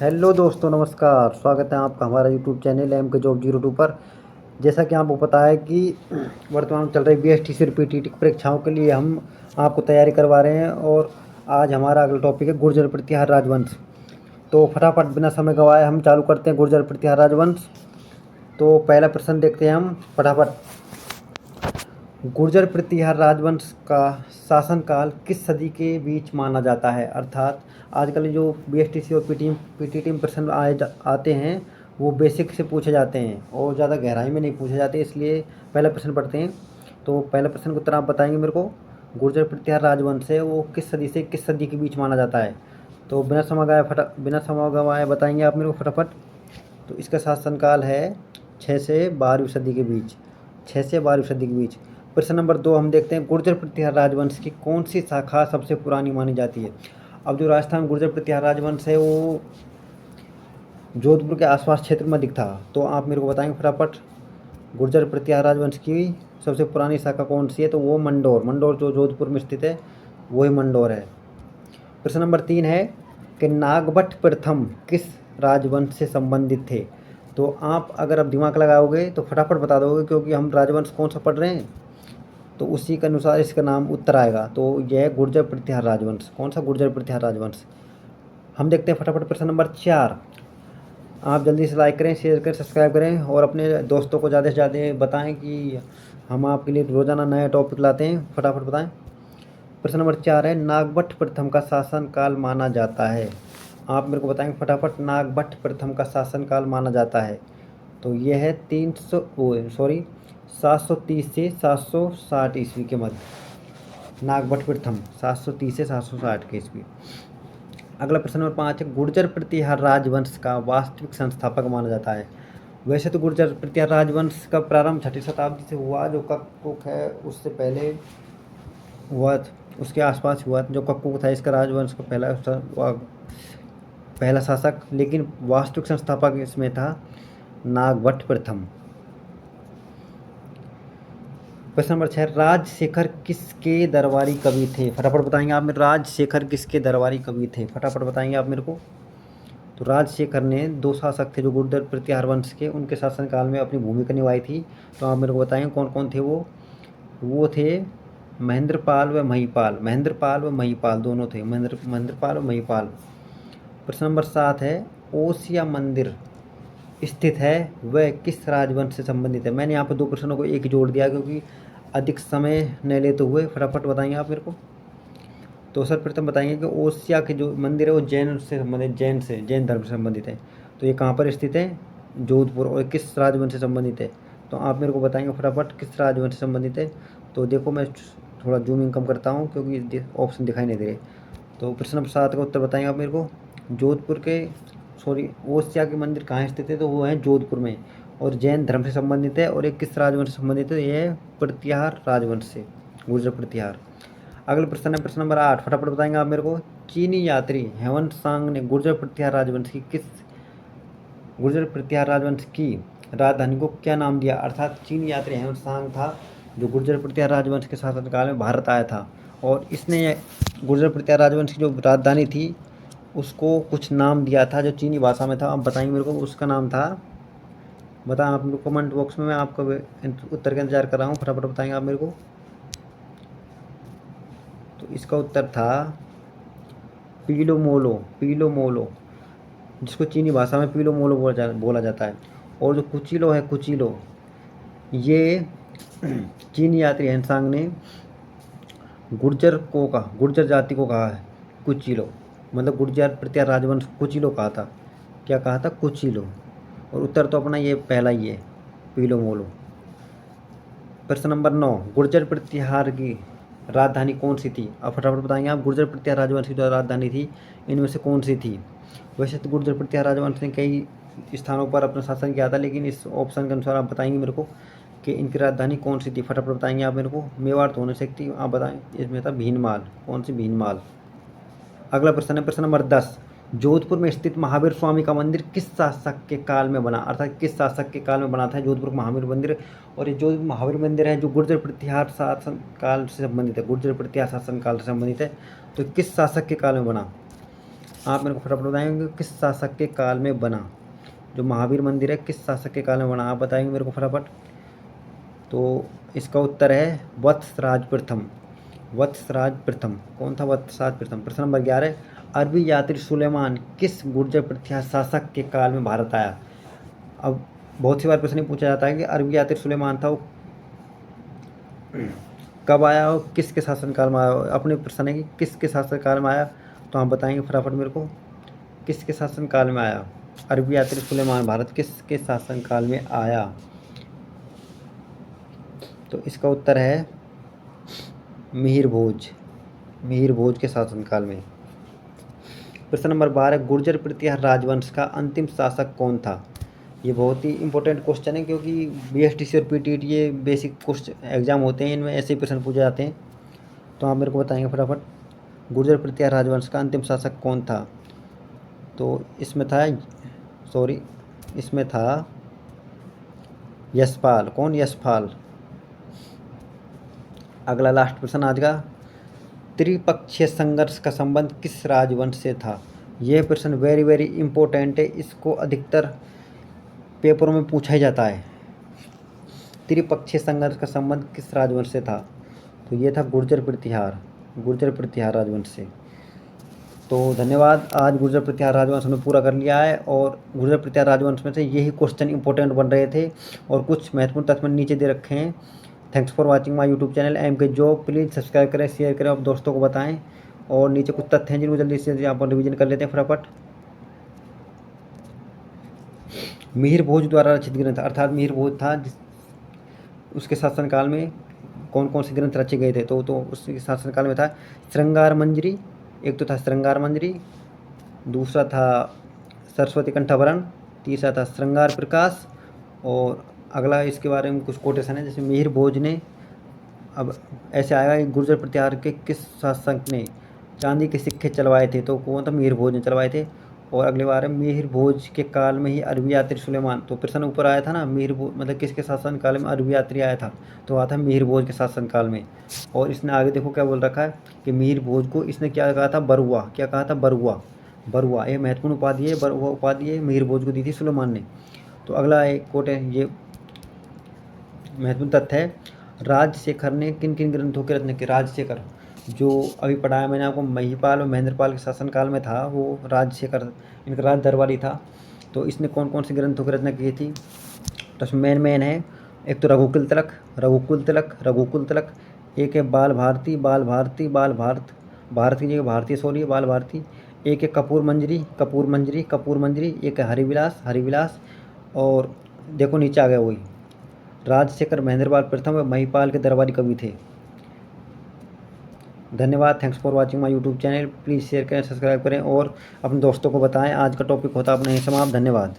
Hello दोस्तों, नमस्कार। स्वागत है आपका हमारा यूट्यूब चैनल एम के जॉब 02 पर। जैसा कि आपको पता है कि वर्तमान में चल रही बीएसटीसी और पीटीटी की परीक्षाओं के लिए हम आपको तैयारी करवा रहे हैं। और आज हमारा अगला टॉपिक है गुर्जर प्रतिहार राजवंश। तो फटाफट बिना समय गंवाए हम चालू करते हैं गुर्जर प्रतिहार राजवंश। तो पहला प्रश्न देखते हैं हम फटाफट। गुर्जर प्रतिहार राजवंश का शासनकाल किस सदी के बीच माना जाता है? अर्थात आजकल जो बीएसटीसी और पीटीटी में प्रश्न आते हैं वो बेसिक से पूछे जाते हैं और ज़्यादा गहराई में नहीं पूछे जाते, इसलिए पहला प्रश्न पढ़ते हैं। तो पहले प्रश्न का उत्तर आप बताएंगे मेरे को। गुर्जर प्रतिहार राजवंश है वो किस सदी से किस सदी के बीच माना जाता है? तो बिना समय गवाए बताएंगे आप मेरे को फटाफट। तो इसका शासनकाल है 6 से 12वीं सदी के बीच। 6 से 12वीं सदी के बीच। प्रश्न नंबर 2 हम देखते हैं, गुर्जर प्रतिहार राजवंश की कौन सी शाखा सबसे पुरानी मानी जाती है? अब जो राजस्थान गुर्जर प्रतिहार राजवंश है वो जोधपुर के आसपास क्षेत्र में दिखता। तो आप मेरे को बताएंगे फटाफट गुर्जर प्रतिहार राजवंश की सबसे पुरानी शाखा कौन सी है? तो वो मंडोर जो जोधपुर में स्थित है वही मंडोर है। प्रश्न नंबर 3 है कि नागभट्ट प्रथम किस राजवंश से संबंधित थे? तो आप अगर आप दिमाग लगाओगे तो फटाफट बता दोगे, क्योंकि हम राजवंश कौन सा पढ़ रहे हैं तो उसी के अनुसार इसका नाम उत्तर आएगा। तो यह है गुर्जर प्रतिहार राजवंश। कौन सा? गुर्जर प्रतिहार राजवंश। हम देखते हैं फटाफट प्रश्न नंबर 4। आप जल्दी से लाइक करें, शेयर करें, सब्सक्राइब करें और अपने दोस्तों को ज़्यादा से ज़्यादा बताएं कि हम आपके लिए रोज़ाना नया टॉपिक लाते हैं। फटाफट बताएं। प्रश्न नंबर 4 है, नागभट्ट प्रथम का शासनकाल माना जाता है। आप मेरे को बताएंगे फटाफट नागभट्ट प्रथम का शासनकाल माना जाता है। तो यह है 730 से 760 ईस्वी के मध्य। नागभट्ट प्रथम 730 से 760 के ईस्वी। अगला प्रश्न नंबर 5 है, गुर्जर प्रतिहार राजवंश का वास्तविक संस्थापक माना जाता है। वैसे तो गुर्जर प्रतिहार राजवंश का प्रारंभ 6वीं शताब्दी से हुआ। जो कककुक है उससे पहले हुआ, उसके आसपास हुआ। जो कककुक था इसका राजवंश का पहला शासक, लेकिन वास्तविक संस्थापक इसमें था नागभट्ट प्रथम। प्रश्न नंबर 6, राजशेखर किसके दरबारी कवि थे? फटाफट बताएंगे आप मेरे, राजशेखर किसके दरबारी कवि थे? फटाफट बताएंगे आप मेरे को। तो राजशेखर ने 2 शासक थे जो गुर्जर प्रतिहार वंश के, उनके शासनकाल में अपनी भूमिका निभाई थी। तो आप मेरे को बताएंगे कौन कौन थे वो थे महेंद्रपाल व महिपाल दोनों थे। महेंद्रपाल व महिपाल। प्रश्न नंबर 7 है, ओसिया मंदिर स्थित है वह किस राजवंश से संबंधित है? मैंने यहाँ पर 2 प्रश्नों को एक ही जोड़ दिया क्योंकि अधिक समय न लेते हुए फटाफट बताएंगे आप मेरे को। तो सर्वप्रथम बताएंगे कि ओसिया के जो मंदिर है वो जैन से संबंधित, जैन धर्म से संबंधित है। तो ये कहाँ पर स्थित है? जोधपुर। और किस राजवंश से संबंधित है? तो आप मेरे को बताएंगे फटाफट किस राजवंश से संबंधित है। तो देखो मैं थोड़ा जूमिंग कम करता हूँ क्योंकि ऑप्शन दिखाई नहीं दे रहे। तो प्रश्न नंबर 7 का उत्तर बताएंगे आप मेरे को। जोधपुर के ओसिया के मंदिर कहाँ स्थित है? तो वो है जोधपुर में और जैन धर्म से संबंधित है। और एक किस राजवंश से संबंधित है? ये है प्रतिहार राजवंश से, गुर्जर प्रतिहार। अगला प्रश्न है प्रश्न नंबर 8। फटाफट बताएंगे आप मेरे को। चीनी यात्री हेवन सांग ने गुर्जर प्रतिहार राजवंश की राजधानी को क्या नाम दिया? अर्थात चीनी यात्री हेवन सांग था जो गुर्जर प्रतिहार राजवंश के शासनकाल में भारत आया था और इसने गुर्जर प्रतिहार राजवंश की जो राजधानी थी उसको कुछ नाम दिया था जो चीनी भाषा में था। आप बताएंगे मेरे को उसका नाम था। बताएं आप मेरे को कमेंट बॉक्स में, मैं आपका उत्तर का इंतजार कर रहा हूँ। फटाफट बताएंगे आप मेरे को। तो इसका उत्तर था पीलो मोलो, जिसको चीनी भाषा में पीलो मोलो बोला जाता है। और जो कुचिलो, ये चीनी यात्री हेनसांग ने गुर्जर जाति को कहा है कुचिलो, मतलब गुर्जर प्रतिहार राजवंश कुचिलो कहा था। क्या कहा था? कुचिलो। और उत्तर तो अपना ये पहला ही है, पीलो मोलो। प्रश्न नंबर 9, गुर्जर प्रतिहार की राजधानी कौन सी थी? अब फटाफट बताएंगे आप। गुर्जर प्रतिहार राजवंश की जो राजधानी थी इनमें से कौन सी थी? वैसे तो गुर्जर प्रतिहार राजवंश ने कई स्थानों पर अपना शासन किया था, लेकिन इस ऑप्शन के अनुसार आप बताएंगे मेरे को कि इनकी राजधानी कौन सी थी। फटाफट बताएंगे आप मेरे को। मेवाड़ तो हो नहीं सकती, आप बताएं। इसमें था भीनमाल। कौन सी? भीनमाल। अगला प्रश्न है प्रश्न नंबर 10, जोधपुर में स्थित महावीर स्वामी का मंदिर किस शासक के काल में बना? अर्थात किस शासक के काल में बना था जोधपुर महावीर मंदिर? और ये जो महावीर मंदिर है जो गुर्जर प्रतिहार शासन काल से संबंधित है, गुर्जर प्रतिहार शासन काल से संबंधित है। तो किस शासक के काल में बना? आप मेरे को फटाफट बताएंगे किस शासक के काल में बना। जो महावीर मंदिर है किस शासक के काल में बना, आप बताएंगे मेरे को फटाफट। तो इसका उत्तर है वत्सराज प्रथम। वत्सराज प्रथम कौन था? वत्सराज प्रथम। प्रश्न नंबर 11, अरबी यात्री सुलेमान किस गुर्जर प्रतिहार शासक के काल में भारत आया? अब बहुत सी बार प्रश्न पूछा जाता है कि अरबी यात्री सुलेमान था वो कब आया और किसके शासनकाल में आया। अपने प्रश्न है कि किसके शासनकाल में आया, तो आप बताएंगे फटाफट मेरे को किसके शासनकाल में आया। अरबी यात्री सुलेमान भारत किसके शासनकाल में आया? तो इसका उत्तर है मिहिर भोज। मिहिर भोज के शासनकाल में। प्रश्न नंबर 12, गुर्जर प्रतिहार राजवंश का अंतिम शासक कौन था? ये बहुत ही इंपॉर्टेंट क्वेश्चन है क्योंकि बीएसटीसी और पीटीटी ये बेसिक क्वेश्चन एग्जाम होते हैं, इनमें ऐसे ही प्रश्न पूछे जाते हैं। तो आप मेरे को बताएंगे फटाफट गुर्जर प्रतिहार राजवंश का अंतिम शासक कौन था? तो इसमें था यशपाल। कौन? यशपाल। अगला लास्ट प्रश्न आज का, त्रिपक्षीय संघर्ष का संबंध किस राजवंश से था? यह प्रश्न वेरी वेरी इंपॉर्टेंट है, इसको अधिकतर पेपरों में पूछा ही जाता है। त्रिपक्षीय संघर्ष का संबंध किस राजवंश से था? तो ये था गुर्जर प्रतिहार राजवंश से। तो धन्यवाद, आज गुर्जर प्रतिहार राजवंश हमने पूरा कर लिया है और गुर्जर प्रतिहार राजवंश में से यही क्वेश्चन इंपॉर्टेंट बन रहे थे और कुछ महत्वपूर्ण तथ्य नीचे दे रखे हैं। Thanks for watching my YouTube channel MK job. Please subscribe करें, शेयर करें और दोस्तों को बताएं। और नीचे कुछ तथ्य हैं जिनको जल्दी से यहाँ पर रिवीजन कर लेते हैं फटाफट। मिहिर भोज द्वारा रचित ग्रंथ, अर्थात मिहिर भोज था उसके शासनकाल में कौन कौन से ग्रंथ रचे गए थे? तो उसके शासनकाल में था श्रृंगार मंजरी, एक तो था श्रृंगार मंजरी, दूसरा था सरस्वती कंठाभरण, तीसरा था श्रृंगार प्रकाश और अगला इसके बारे में कुछ कोटेशन है जैसे मिहिर भोज ने, अब ऐसे आएगा कि गुर्जर प्रतिहार के किस शासक ने चांदी के सिक्के चलवाए थे? तो कौन था? मिहिर भोज ने चलवाए थे। और अगली बार है मिहिर भोज के काल में ही अरबी यात्री सुलेमान। तो प्रश्न ऊपर आया था ना मिहिर भोज मतलब किसके शासन काल में अरबी यात्री आया था, तो आया था मिहिर भोज के शासन काल में। और इसने आगे देखो क्या बोल रखा है कि मिहिर भोज को इसने क्या कहा था? बरुआ। क्या कहा था? बरुआ। बरुआ ये महत्वपूर्ण उपाधि है, बरुआ उपाधि है मिहिर भोज को दी थी सुलेमान ने। तो अगला एक कोट है, ये महत्वपूर्ण तथ्य है, राजशेखर ने किन किन ग्रंथों की रचना की? राजशेखर जो अभी पढ़ाया मैंने आपको महिपाल और महेंद्रपाल के शासनकाल में था, वो राजशेखर इनका राज दरबारी था। तो इसने कौन कौन से ग्रंथों की रचना की थी? तो इसमें मेन है, एक तो रघुकुल तिलक, एक है बाल भारती भारत की जगह भारतीय बाल भारती, एक है कपूर मंजरी, एक है हरिविलास और देखो नीचे आ गया वही राजशेखर महेंद्रपाल प्रथम व महिपाल के दरबारी कवि थे। धन्यवाद, thanks for watching my YouTube channel. Please share करें, सब्सक्राइब करें और अपने दोस्तों को बताएं। आज का टॉपिक होता अपना ही समाप्त। धन्यवाद।